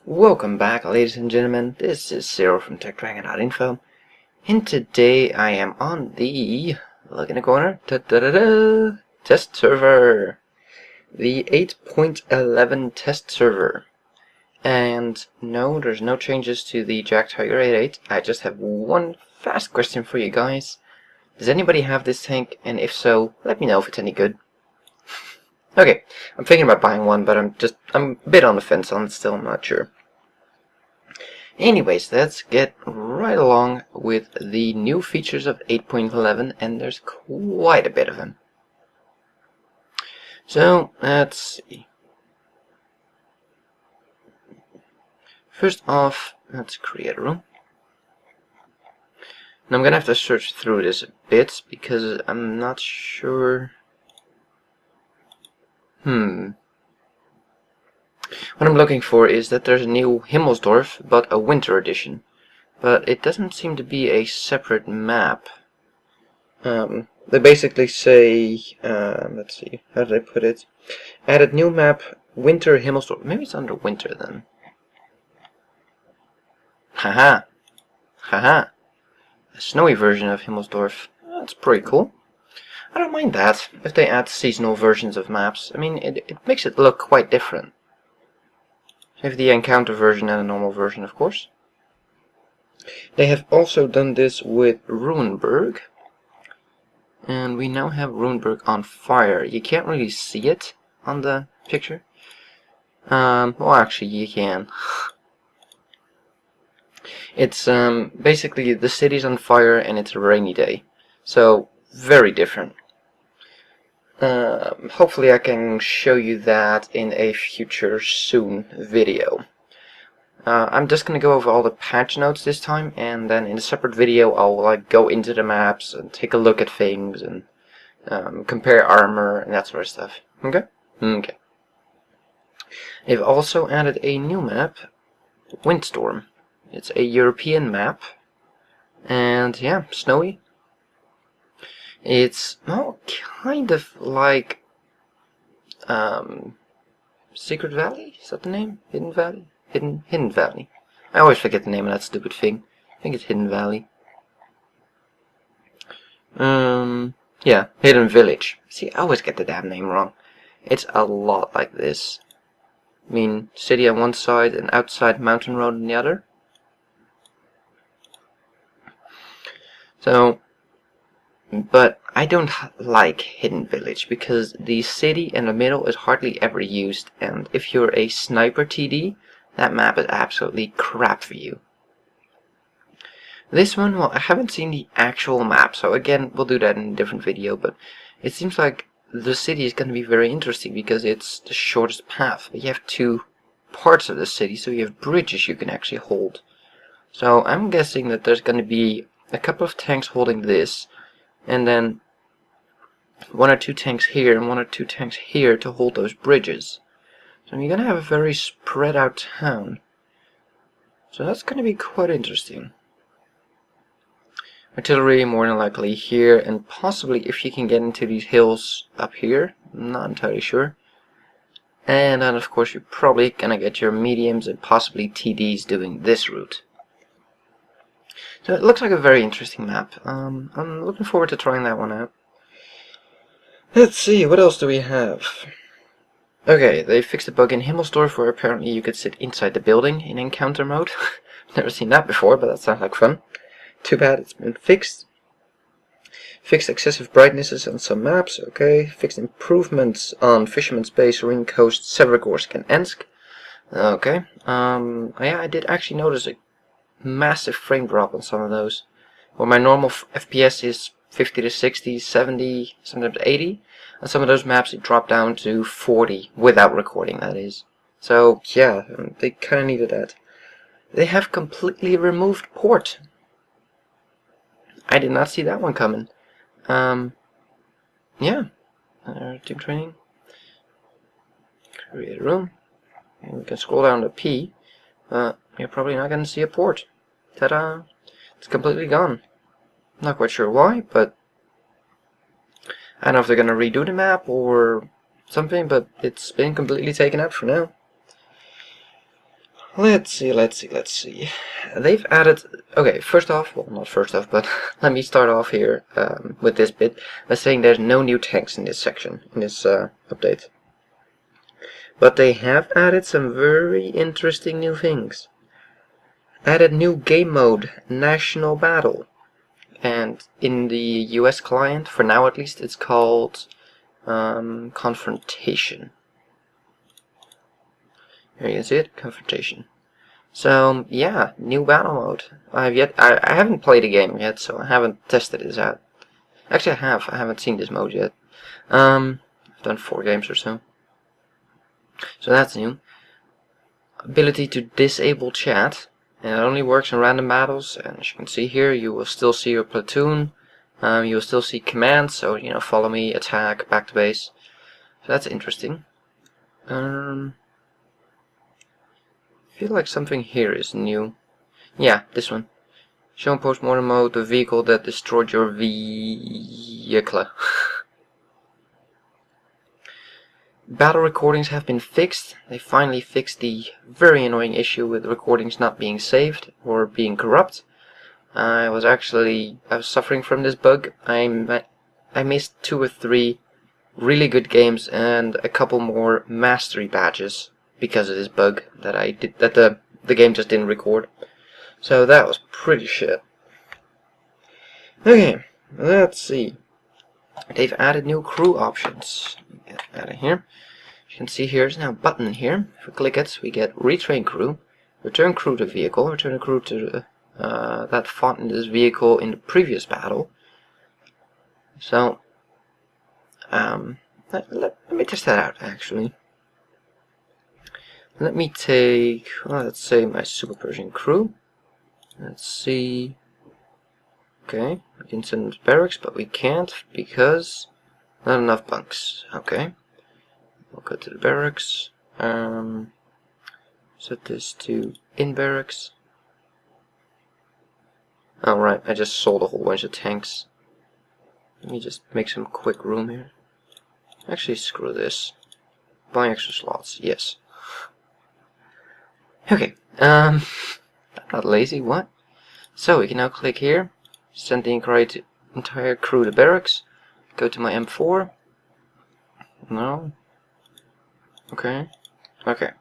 Welcome back, ladies and gentlemen. This is Zero from TechDragon.info, and today I am on the, look in the corner, test server, the 8.11 test server. And no, there's no changes to the Jack Tiger 88. I just have one fast question for you guys. Does anybody have this tank? And if so, let me know if it's any good. Okay, I'm thinking about buying one, but I'm a bit on the fence on it still, I'm not sure. Anyways, let's get right along with the new features of 8.11, and there's quite a bit of them. So, let's see. First off, let's create a room. And I'm gonna have to search through this a bit, because I'm not sure... What I'm looking for is that there's a new Himmelsdorf, but a winter edition. But it doesn't seem to be a separate map. They basically say, let's see, how did I put it? Added new map, winter Himmelsdorf. Maybe it's under winter then. Haha. Haha. A snowy version of Himmelsdorf. That's pretty cool. I don't mind that, if they add seasonal versions of maps. I mean, it makes it look quite different. We have the encounter version and a normal version, of course. They have also done this with Ruinberg. And we now have Ruinberg on fire. You can't really see it on the picture. Well, actually, you can. It's basically the city's on fire and it's a rainy day. So, very different. Hopefully I can show you that in a future soon video. I'm just gonna go over all the patch notes this time, and then in a separate video I'll go into the maps and take a look at things and compare armor and that sort of stuff. Okay? Okay. They've also added a new map, Windstorm. It's a European map, and yeah, snowy. It's kind of like Secret Valley? Is that the name? Hidden Valley? Hidden Valley. I always forget the name of that stupid thing. I think it's Hidden Valley. Yeah, Hidden Village. See, I always get the damn name wrong. It's a lot like this. I mean, city on one side and outside mountain road on the other. So, but I don't like Hidden Village because the city in the middle is hardly ever used, and if you're a sniper TD, that map is absolutely crap for you. This one, well, I haven't seen the actual map, so again, we'll do that in a different video, but it seems like the city is going to be very interesting because it's the shortest path, but you have two parts of the city, so you have bridges you can actually hold. So I'm guessing that there's going to be a couple of tanks holding this, and then one or two tanks here and one or two tanks here to hold those bridges. So you're gonna have a very spread out town. So that's gonna be quite interesting. Artillery more than likely here, and possibly if you can get into these hills up here, I'm not entirely sure. And then of course you're probably gonna get your mediums and possibly TDs doing this route. So it looks like a very interesting map. I'm looking forward to trying that one out. Let's see, what else do we have? Okay, they fixed a bug in Himmelsdorf where apparently you could sit inside the building in encounter mode. Never seen that before, but that sounds like fun. Too bad it's been fixed. Fixed excessive brightnesses on some maps, okay. Fixed improvements on Fisherman's Base, Ring Coast, Severogorsk and Ensk. Okay. Yeah, I did actually notice a massive frame drop on some of those. Well, my normal FPS is 50 to 60, 70, sometimes 80. On some of those maps it dropped down to 40, without recording that is. So, yeah, they kinda needed that. They have completely removed port. I did not see that one coming. Yeah. Team training. Create a room. And we can scroll down to P. You're probably not going to see a port. Ta-da! It's completely gone. Not quite sure why, but I don't know if they're going to redo the map or something, but it's been completely taken out for now. let's see. They've added, okay, first off, well, not first off, but let me start off here with this bit by saying there's no new tanks in this section, in this update. But they have added some very interesting new things. Added new game mode, National Battle. And in the US client, for now at least, it's called Confrontation. Here you can see it, Confrontation. So yeah, new battle mode. I haven't played the game yet, so I haven't tested this out. Actually, I haven't seen this mode yet. I've done 4 games or so. So that's new. Ability to disable chat. And it only works in random battles. And as you can see here, you will still see your platoon. You will still see commands. So you know, follow me, attack, back to base. So that's interesting. I feel like something here is new. Yeah, this one. Show in post-mortem mode the vehicle that destroyed your vehicle. Battle recordings have been fixed. They finally fixed the very annoying issue with recordings not being saved or being corrupt. I was suffering from this bug. I missed 2 or 3 really good games and a couple more mastery badges because of this bug that I did, that the game just didn't record. So that was pretty shit. Okay, let's see. They've added new crew options. Get out of here. As you can see here, there's now a button here. If we click it, we get retrain crew, return crew to vehicle, return a crew to that fought in this vehicle in the previous battle. So, let me test that out actually. Let me take, well, let's say my Super Persian crew. Let's see. Okay, we can send them to barracks, but we can't because not enough bunks. Okay, we'll go to the barracks. Set this to in barracks. Alright, I just sold a whole bunch of tanks. Let me just make some quick room here. Actually, screw this. Buy extra slots, yes. Okay, I'm not lazy, what? So we can now click here, send the entire crew to barracks, go to my M4. No. Okay. Okay.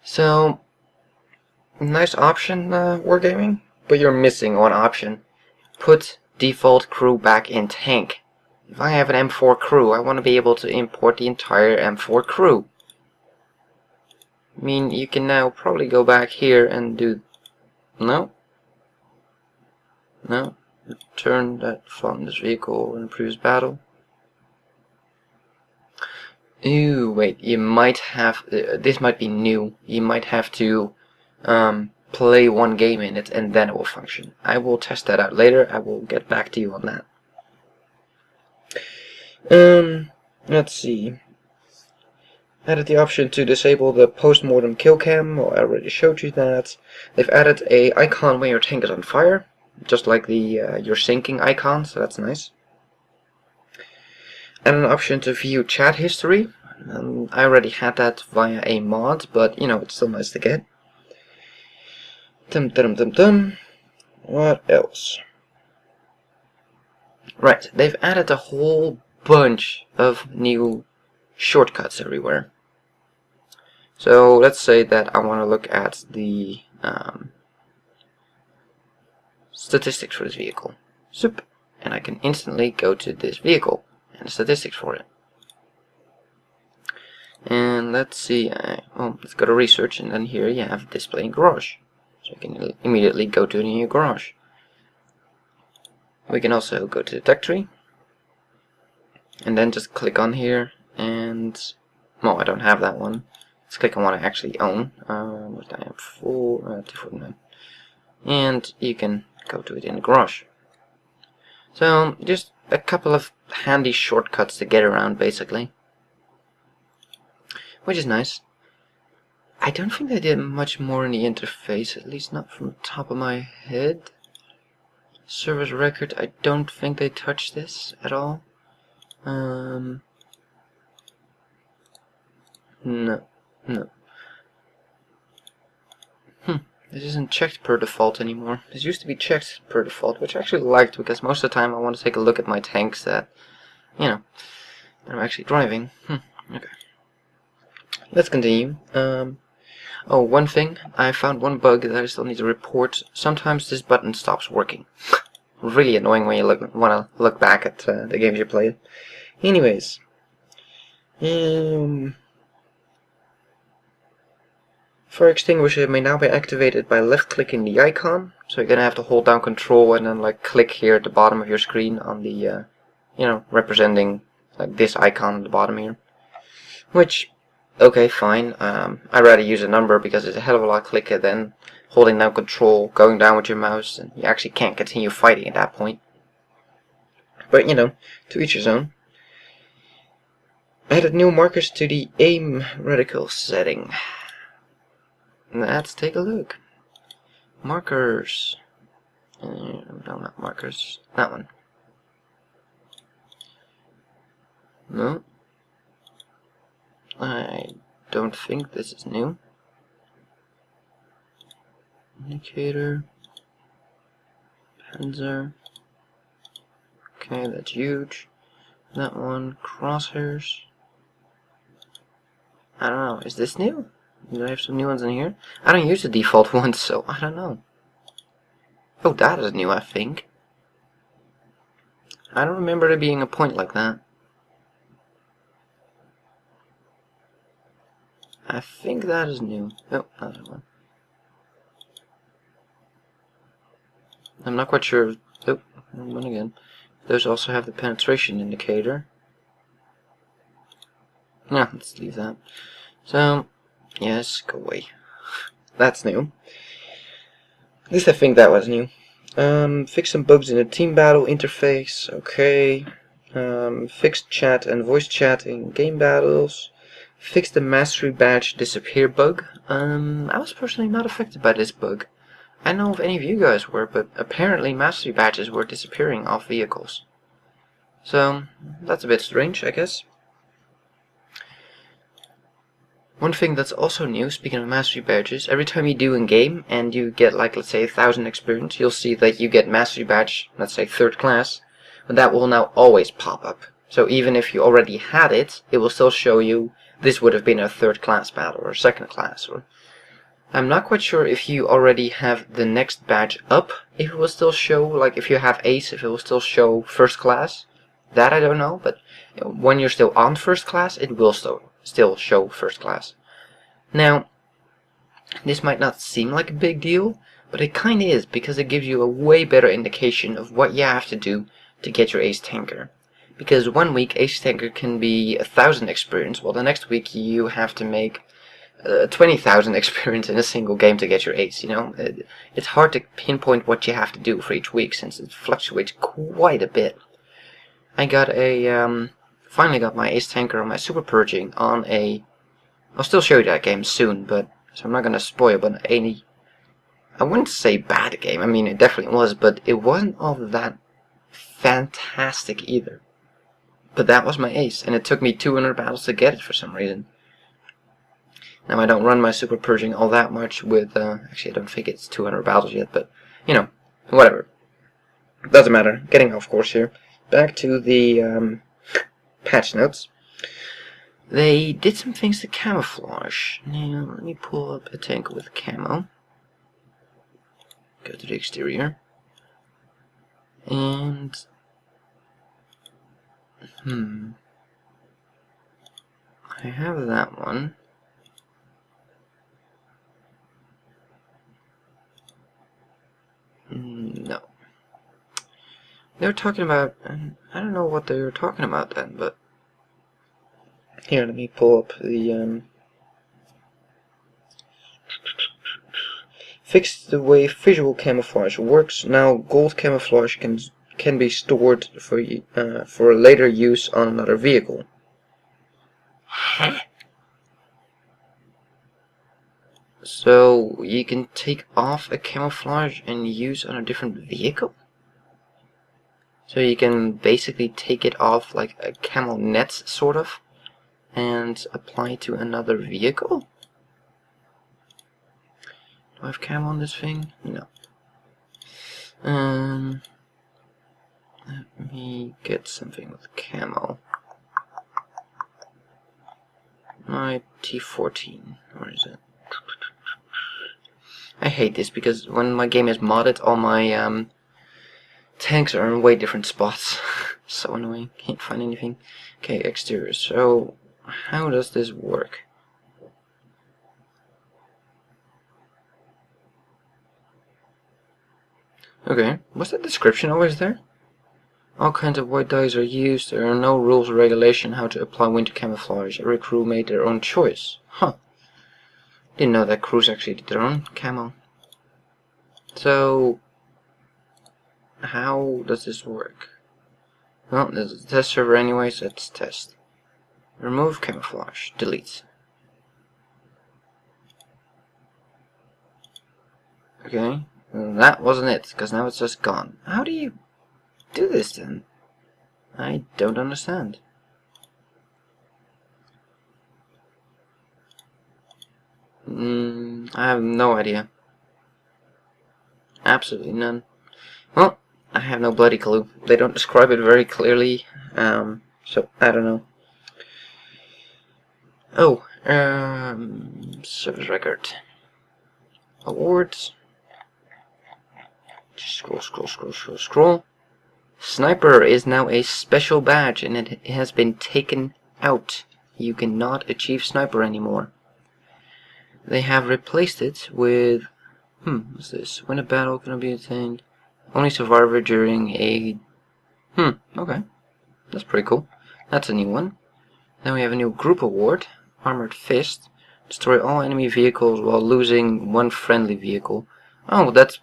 So, nice option, Wargaming, but you're missing one option. Put default crew back in tank. If I have an M4 crew, I want to be able to import the entire M4 crew. I mean, you can now probably go back here and do... No. No. Return that from this vehicle in the previous battle. Ooh, wait, you might have... this might be new. You might have to play one game in it and then it will function. I will test that out later. I will get back to you on that. Let's see. Added the option to disable the post-mortem kill cam. Well, I already showed you that. They've added a icon when your tank is on fire, just like the your sinking icon, so that's nice. And an option to view chat history. I already had that via a mod, but you know, it's still nice to get. What else? Right, they've added a whole bunch of new shortcuts everywhere. So let's say that I want to look at the statistics for this vehicle. Soup. And I can instantly go to this vehicle and the statistics for it. And let's see, let's go to research, and then here you have display in garage. So I can immediately go to the new garage. We can also go to the tech tree and then just click on here and, well, I don't have that one. Let's click on what I actually own. What I have 249. And you can go to it in the garage. So just a couple of handy shortcuts to get around, basically, which is nice. I don't think they did much more in the interface, at least not from the top of my head. Service record, I don't think they touched this at all. No. This isn't checked per default anymore. This used to be checked per default, which I actually liked because most of the time I want to take a look at my tanks that, you know, that I'm actually driving. Okay. Let's continue. Oh, one thing. I found one bug that I still need to report. Sometimes this button stops working. Really annoying when you want to look back at the games you played. Anyways. Fire extinguisher may now be activated by left-clicking the icon. So you're gonna have to hold down Control and then like click here at the bottom of your screen on the, you know, representing like this icon at the bottom here. Which, okay, fine. I'd rather use a number because it's a hell of a lot quicker than holding down Control, going down with your mouse, and you actually can't continue fighting at that point. But you know, to each his own. Added new markers to the aim reticle setting. Let's take a look. Markers. No, not markers. That one. No. I don't think this is new. Indicator. Panzer. Okay, that's huge. That one. Crosshairs. I don't know. Is this new? Do I have some new ones in here? I don't use the default ones, so I don't know. Oh, that is new, I think. I don't remember there being a point like that. I think that is new. Oh, another one. I'm not quite sure. Oh, one again. Those also have the penetration indicator. No, let's leave that. So, yes, go away. That's new. At least I think that was new. Fix some bugs in the team battle interface. Okay. Fixed chat and voice chat in game battles. Fix the mastery badge disappear bug. I was personally not affected by this bug. I don't know if any of you guys were, but apparently mastery badges were disappearing off vehicles. So, that's a bit strange, I guess. One thing that's also new, speaking of mastery badges, every time you do in game and you get like, let's say 1,000 experience, you'll see that you get mastery badge, let's say 3rd class, but that will now always pop up. So even if you already had it, it will still show you this would have been a 3rd class battle or 2nd class. Or I'm not quite sure if you already have the next badge up, if it will still show, like if you have ace, if it will still show 1st class. That I don't know, but when you're still on 1st class, it will still show 1st class. Now, this might not seem like a big deal, but it kinda is, because it gives you a way better indication of what you have to do to get your ace tanker. Because one week ace tanker can be 1,000 experience, while the next week you have to make 20,000 experience in a single game to get your ace, you know? It's hard to pinpoint what you have to do for each week, since it fluctuates quite a bit. I got a, finally got my ace tanker on my super purging on a, I'll still show you that game soon, but, so I'm not gonna spoil, but I wouldn't say bad game, I mean it definitely was, but it wasn't all that fantastic either. But that was my ace, and it took me 200 battles to get it for some reason. Now I don't run my super purging all that much with, actually I don't think it's 200 battles yet, but, you know, whatever. Doesn't matter, getting off course here. Back to the patch notes. They did some things to camouflage. Now, let me pull up a tank with camo. Go to the exterior. And... I have that one. No. They were talking about, I don't know what they were talking about then, but here, let me pull up the fix the way visual camouflage works. Now gold camouflage can be stored for later use on another vehicle. Huh? So you can take off a camouflage and use on a different vehicle? So you can basically take it off like a camo net, sort of, and apply it to another vehicle? I have cam on this thing? No. Let me get something with camo. My T14. Where is it? I hate this because when my game is modded, all my tanks are in way different spots. So annoying. Can't find anything. Okay, exterior. So how does this work? Okay, was that description always there? All kinds of white dyes are used. There are no rules or regulation how to apply winter camouflage. Every crew made their own choice. Huh. Didn't know that crews actually did their own camo. So, how does this work? Well, there's a test server anyway, so let's test. Remove camouflage. Delete. Okay. Well, that wasn't it, because now it's just gone. How do you do this then? I don't understand. I have no idea. Absolutely none. Well, I have no bloody clue. They don't describe it very clearly, so I don't know. Oh, service record. Awards. Scroll. Sniper is now a special badge and it has been taken out. You cannot achieve Sniper anymore. They have replaced it with... what's this? When a battle can be attained. Only survivor during a... okay. That's pretty cool. That's a new one. Then we have a new group award. Armored Fist. Destroy all enemy vehicles while losing one friendly vehicle. Oh, that's...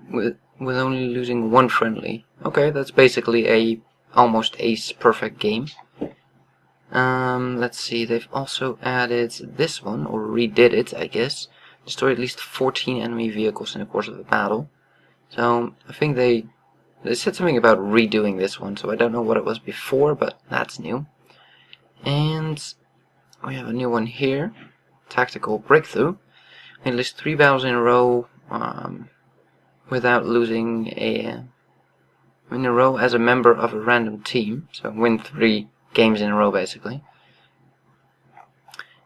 with only losing one friendly. Okay, that's basically a almost ace perfect game. Let's see, they've also added this one, or redid it, I guess. Destroy at least 14 enemy vehicles in the course of a battle. So, I think they said something about redoing this one, so I don't know what it was before, but that's new. And we have a new one here. Tactical Breakthrough. Enlist 3 battles in a row, without losing in a row as a member of a random team. So win 3 games in a row basically.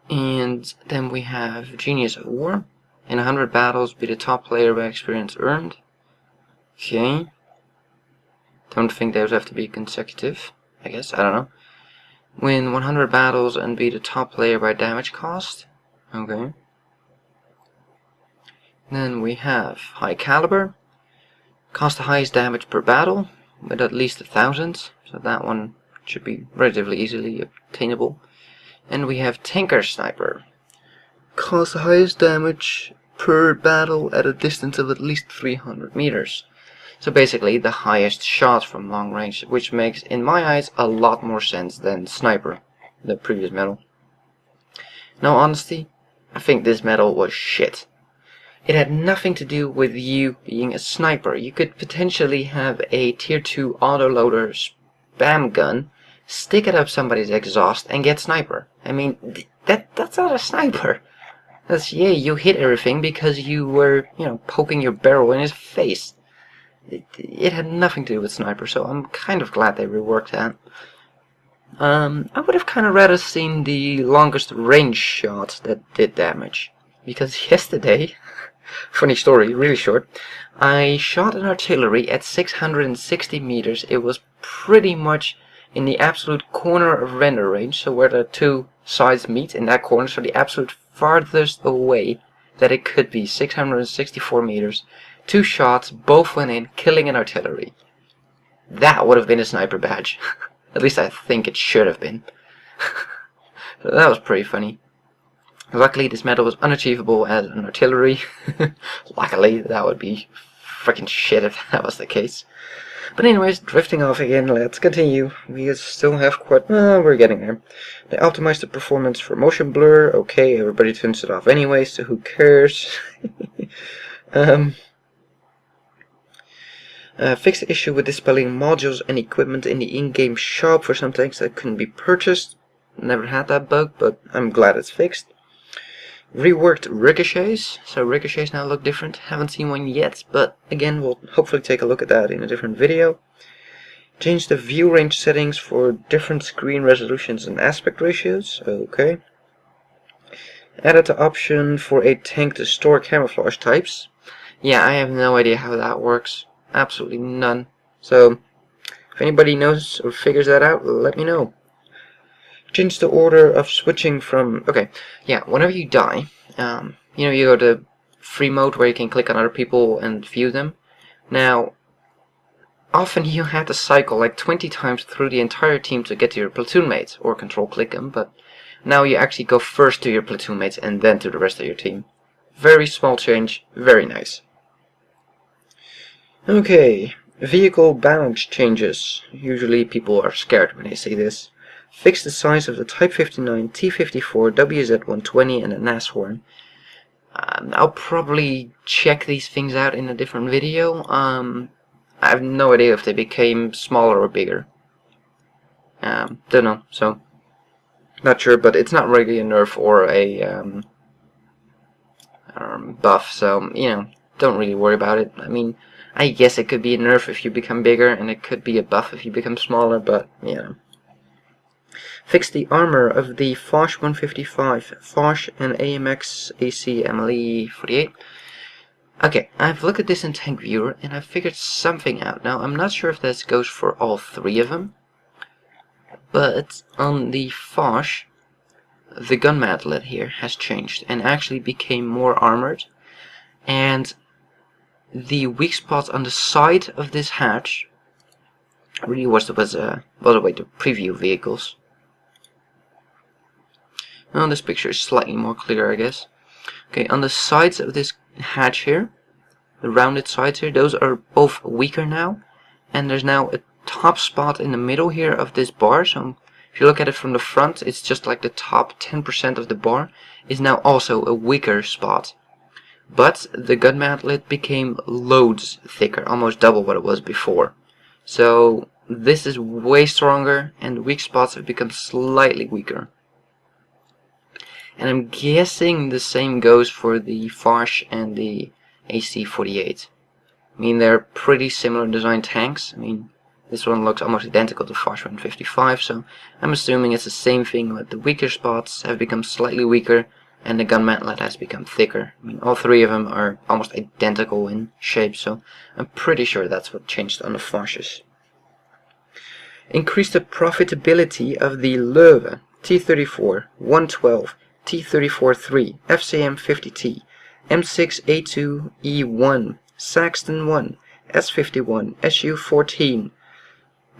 And then we have Genius of War. In 100 battles, be the top player by experience earned. Okay. Don't think those have to be consecutive. I guess, I don't know. Win 100 battles and be the top player by damage cost. Okay. Then we have High Caliber. Cost the highest damage per battle with at least 1,000. So that one should be relatively easily obtainable. And we have Tanker Sniper. Cost the highest damage per battle at a distance of at least 300 meters. So basically the highest shot from long range, which makes, in my eyes, a lot more sense than Sniper, the previous medal. Now, honesty, I think this medal was shit. It had nothing to do with you being a sniper. You could potentially have a tier 2 autoloader spam gun, stick it up somebody's exhaust, and get sniper. I mean, that's not a sniper. That's, yeah, you hit everything because you were, poking your barrel in his face. It had nothing to do with sniper, so I'm kind of glad they reworked that. I would have kind of rather seen the longest range shot that did damage. Because yesterday, funny story, really short, I shot an artillery at 660 meters. It was pretty much in the absolute corner of render range, so where the two sides meet in that corner, so the absolute farthest away that it could be, 664 meters. 2 shots, both went in, killing an artillery. That would have been a sniper badge. At least I think it should have been. So that was pretty funny. Luckily, this medal was unachievable as an artillery. Luckily, that would be freaking shit if that was the case. But anyways, drifting off again, let's continue. We still have quite... we're getting there. They optimized the performance for motion blur. Okay, everybody turns it off anyway, so who cares? Fixed the issue with displaying modules and equipment in the in-game shop for some tanks that couldn't be purchased. Never had that bug, but I'm glad it's fixed. Reworked ricochets, so ricochets now look different. Haven't seen one yet, but again, we'll hopefully take a look at that in a different video. Change the view range settings for different screen resolutions and aspect ratios. Okay. Added the option for a tank to store camouflage types. Yeah, I have no idea how that works. Absolutely none. So, if anybody knows or figures that out, let me know. Change the order of switching from... Okay, yeah, whenever you die, you know, you go to free mode where you can click on other people and view them. Now, often you have to cycle like 20 times through the entire team to get to your platoon mates, or control click them, but now you actually go first to your platoon mates and then to the rest of your team. Very small change, very nice. Okay, vehicle balance changes. Usually people are scared when they see this. Fix the size of the Type 59, T54, WZ120 and a Nashorn. I'll probably check these things out in a different video. I have no idea if they became smaller or bigger. Don't know, so not sure, but it's not really a nerf or a buff, so you know, don't really worry about it. I mean, I guess it could be a nerf if you become bigger, and it could be a buff if you become smaller, but you know. Fix the armor of the Foch 155, Foch and AMX AC MLE 48. Okay, I've looked at this in Tank Viewer and I've figured something out. Now, I'm not sure if this goes for all three of them, but on the Foch, the gun mantlet here has changed and actually became more armored, and the weak spot on the side of this hatch really was a way to preview vehicles. Now this picture is slightly more clear, I guess. Okay, on the sides of this hatch here, the rounded sides here, those are both weaker now, and there's now a top spot in the middle here of this bar. So if you look at it from the front, it's just like the top 10% of the bar is now also a weaker spot. But the gun mantlet became loads thicker, almost double what it was before. So this is way stronger, and the weak spots have become slightly weaker. And I'm guessing the same goes for the Foch and the AC-48. I mean, they're pretty similar design tanks. I mean, this one looks almost identical to Foch 155, so I'm assuming it's the same thing, but the weaker spots have become slightly weaker, and the gun mantlet has become thicker. I mean, all three of them are almost identical in shape, so I'm pretty sure that's what changed on the Foches. Increase the profitability of the Löwe T34, 112, T34-3, FCM-50T, M6A2E1, Saxton 1, S51, SU-14,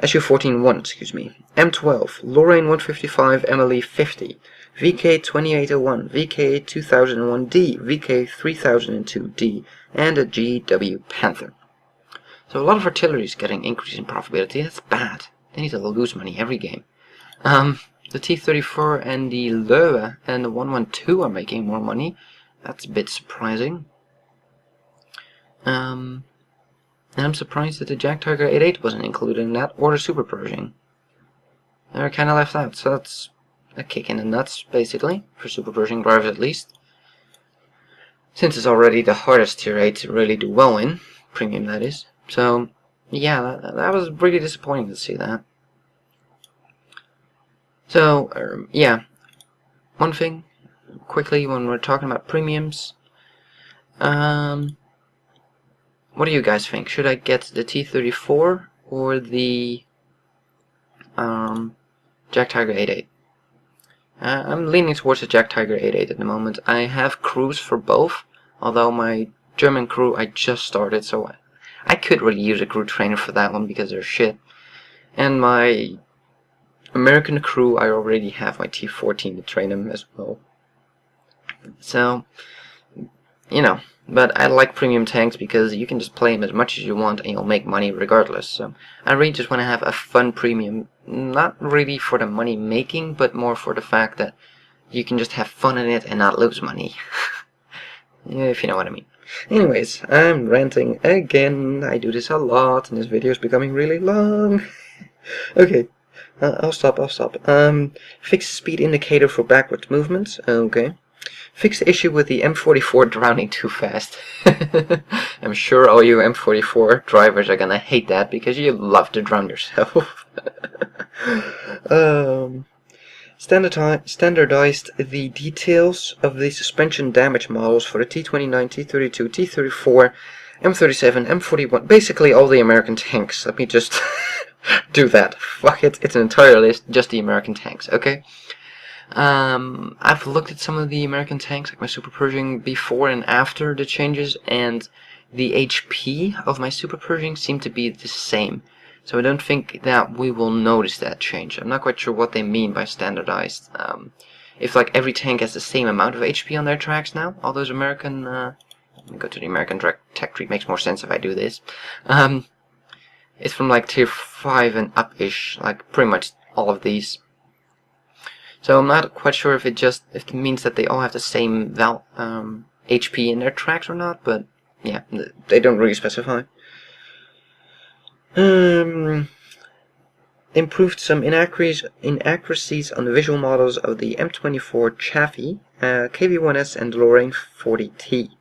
SU-14-1, excuse me, M12, Lorraine 155, MLE 50, VK2801, VK2001D, VK3002D, and a GW Panther. So a lot of artillery is getting increase in profitability. That's bad. They need to lose money every game. The T-34 and the Löwe and the 112 are making more money. That's a bit surprising. And I'm surprised that the Jagdtiger 88 wasn't included in that, or the Super Pershing. They're kind of left out, so that's a kick in the nuts, basically, for Super Pershing drivers at least. Since it's already the hardest tier 8 to really do well in, premium that is. So, yeah, that was really disappointing to see that. So, yeah, one thing, quickly, when we're talking about premiums, what do you guys think? Should I get the T-34 or the Jagdtiger 88? I'm leaning towards the Jagdtiger 88 at the moment. I have crews for both, although my German crew I just started, so I could really use a crew trainer for that one because they're shit. And my American crew, I already have my T-14 to train them as well. So, you know, but I like premium tanks because you can just play them as much as you want and you'll make money regardless. So I really just want to have a fun premium, not really for the money making, but more for the fact that you can just have fun in it and not lose money. If you know what I mean. Anyways, I'm ranting again. I do this a lot and this video is becoming really long. Okay. I'll stop. Fix speed indicator for backward movement. Okay. Fix the issue with the M44 drowning too fast. I'm sure all you M44 drivers are gonna hate that because you love to drown yourself. Standardized the details of the suspension damage models for the T29, T32, T34, M37, M41, basically all the American tanks. Let me just do that. Fuck it, it's an entire list, just the American tanks, okay? I've looked at some of the American tanks, like my Super Pershing, before and after the changes, and the HP of my Super Pershing seem to be the same. So I don't think that we will notice that change. I'm not quite sure what they mean by standardized. If like every tank has the same amount of HP on their tracks now, all those American, let me go to the American tech tree, makes more sense if I do this. It's from like tier 5 and up-ish, like pretty much all of these. So I'm not quite sure if it means that they all have the same HP in their tracks or not, but yeah, they don't really specify. Improved some inaccuracies on the visual models of the M24 Chaffee, KV1S and Lorraine 40T.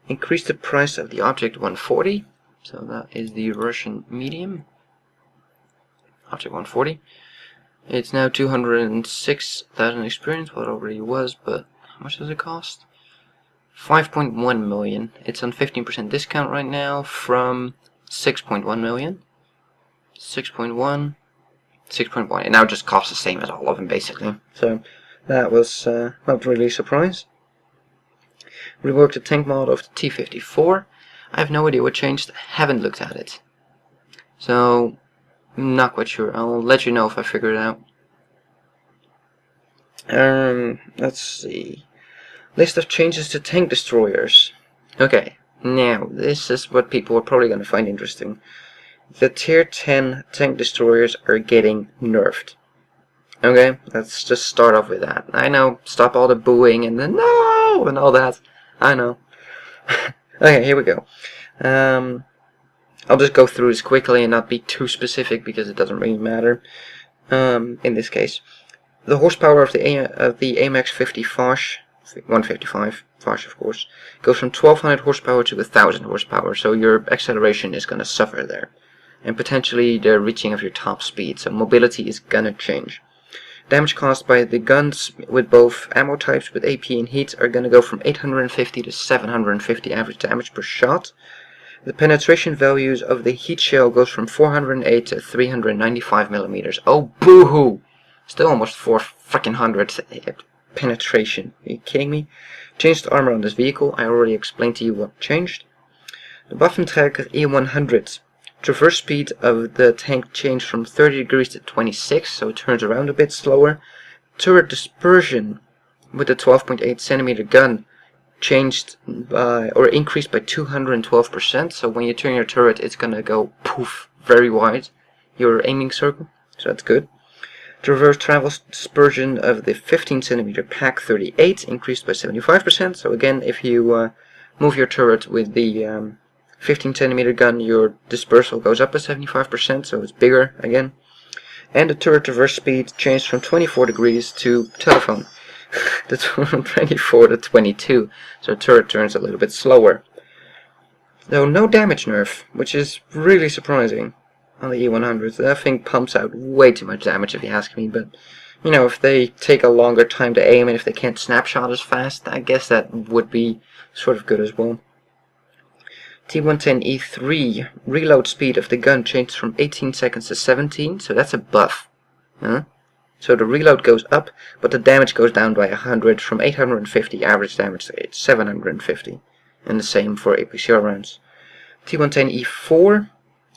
Increased the price of the Object 140, so that is the Russian medium. Object 140. It's now 206,000 experience, what it already was, but how much does it cost? 5.1 million. It's on 15% discount right now from 6.1 million. 6.1. It now just costs the same as all of them, basically. So that was not really a surprise. Reworked the tank model of the T54. I have no idea what changed. Haven't looked at it. So not quite sure. I'll let you know if I figure it out. Let's see. List of changes to tank destroyers. Okay, now this is what people are probably going to find interesting. The tier 10 tank destroyers are getting nerfed. Okay, let's just start off with that. I know, stop all the booing and the no and all that. I know. Okay, here we go. I'll just go through this quickly and not be too specific because it doesn't really matter in this case. The horsepower of the AMX 50 Foch, 155 Foch of course, goes from 1200 horsepower to 1000 horsepower, so your acceleration is going to suffer there. And potentially the reaching of your top speed, so mobility is going to change. Damage caused by the guns with both ammo types with AP and heat are going to go from 850 to 750 average damage per shot. The penetration values of the heat shell goes from 408 to 395 millimeters. Oh, boo-hoo! Still almost 400 penetration. Are you kidding me? Changed armor on this vehicle. I already explained to you what changed. The Waffenträger E100. Traverse speed of the tank changed from 30 degrees to 26, so it turns around a bit slower. Turret dispersion with the 12.8 centimeter gun changed by, or increased by 212%, so when you turn your turret it's gonna go poof very wide, your aiming circle, so that's good. Traverse travel dispersion of the 15 centimeter Pak 38 increased by 75%, so again if you move your turret with the 15 centimeter gun, your dispersal goes up by 75%, so it's bigger again. And the turret traverse speed changed from 24 degrees to telephone. That's from 24 to 22, so turret turns a little bit slower. Though no damage nerf, which is really surprising on the E100. That thing pumps out way too much damage if you ask me, but you know, if they take a longer time to aim and if they can't snapshot as fast, I guess that would be sort of good as well. T110E3 reload speed of the gun changed from 18 seconds to 17, so that's a buff. Huh? So the reload goes up, but the damage goes down by 100 from 850 average damage to 750. And the same for APCR rounds. T110E4,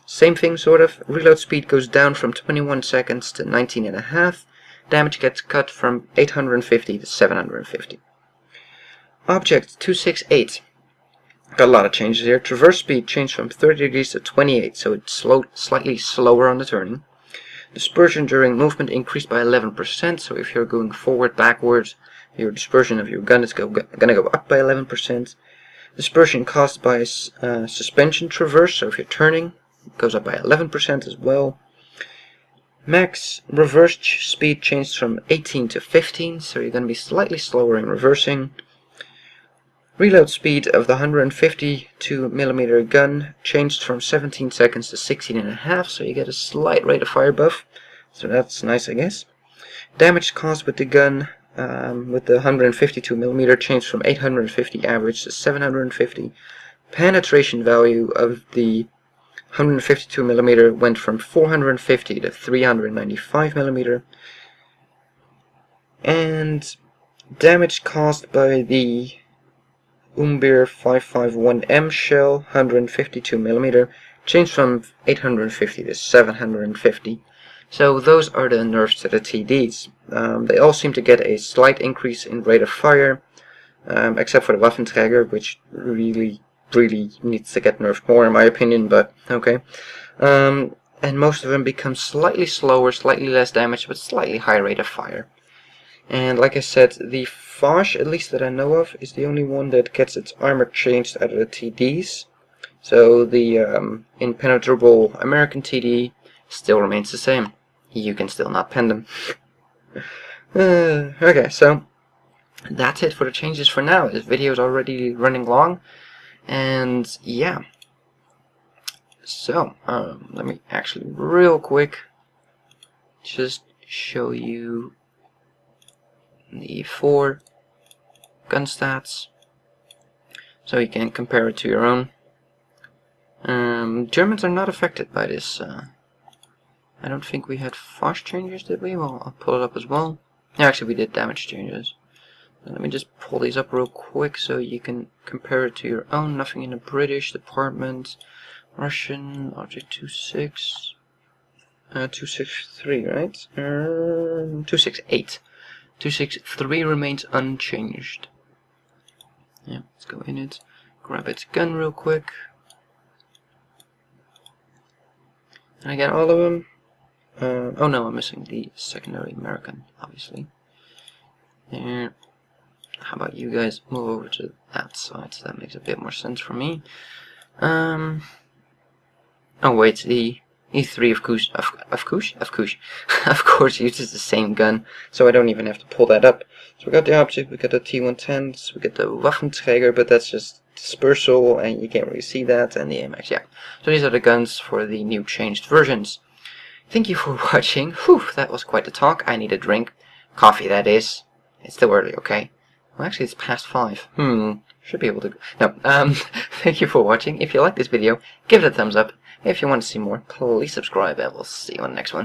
same thing sort of. Reload speed goes down from 21 seconds to 19.5. Damage gets cut from 850 to 750. Object 268. Got a lot of changes here. Traverse speed changed from 30 degrees to 28, so it's slightly slower on the turning. Dispersion during movement increased by 11%, so if you're going forward, backwards, your dispersion of your gun is going to go up by 11%. Dispersion caused by suspension traverse, so if you're turning, it goes up by 11% as well. Max reverse speed changed from 18 to 15, so you're going to be slightly slower in reversing. Reload speed of the 152mm gun changed from 17 seconds to 16.5, so you get a slight rate of fire buff, so that's nice, I guess. Damage caused with the gun with the 152mm changed from 850 average to 750. Penetration value of the 152mm went from 450 to 395mm. And damage caused by the Umbir 551M shell 152mm changed from 850 to 750. So those are the nerfs to the TDs. They all seem to get a slight increase in rate of fire, except for the Waffenträger, which really needs to get nerfed more in my opinion, but okay. And most of them become slightly slower, slightly less damage, but slightly higher rate of fire. And like I said, the Foch, at least that I know of, is the only one that gets its armor changed out of the TDs. So the impenetrable American TD still remains the same. You can still not pen them. Okay, so that's it for the changes for now. This video is already running long, and yeah. So let me actually real quick just show you the 4 gun stats, so you can compare it to your own. Germans are not affected by this. I don't think we had Foch changes, did we? Well, I'll pull it up as well. Yeah, actually we did damage changes. Let me just pull these up real quick so you can compare it to your own. Nothing in the British department. Russian, object 26. 263, right? 268. 263 remains unchanged. Yeah, let's go in it. Grab its gun real quick. And I get all of them. Oh no, I'm missing the secondary American, obviously. There. How about you guys move over to that side, so that makes a bit more sense for me. Oh wait, the E3 of course uses the same gun, so I don't even have to pull that up. So we got the object, we got the T110s, we got the Waffenträger, but that's just dispersal, and you can't really see that, and the AMX, yeah. So these are the guns for the new changed versions. Thank you for watching. Whew, that was quite a talk. I need a drink. Coffee, that is. It's still early, okay? Well, actually, it's past 5. Should be able to... No, thank you for watching. If you like this video, give it a thumbs up. If you want to see more, please subscribe, and we'll see you on the next one.